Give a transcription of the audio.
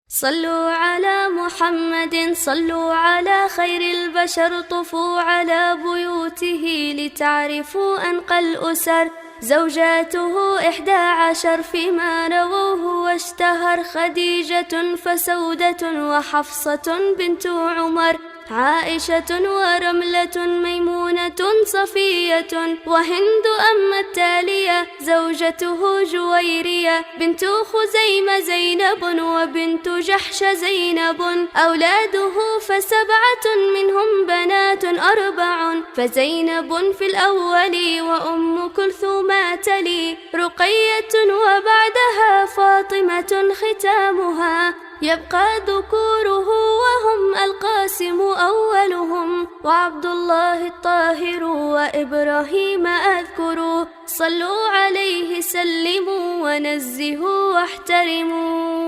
صلوا على محمد، صلوا على خير البشر، طفوا على بيوته لتعرفوا أنقى الأسر. زوجاته 11 فيما رووه واشتهر، خديجة فسودة وحفصة بنت عمر، عائشة ورملة ميمونة صفية، وهند أما التالية زوجته جويرية، بنت خزيمة زينب، وبنت جحش زينب. أولاده ف7 منهم بنات 4، فزينب في الأول وأم كلثوم تلي، رقية وبعدها فاطمة ختامها. يبقى ذكوره وهم القاسم أولهم، وعبد الله الطاهر وإبراهيم أذكروا. صلوا عليه سلموا ونزهوا واحترموا.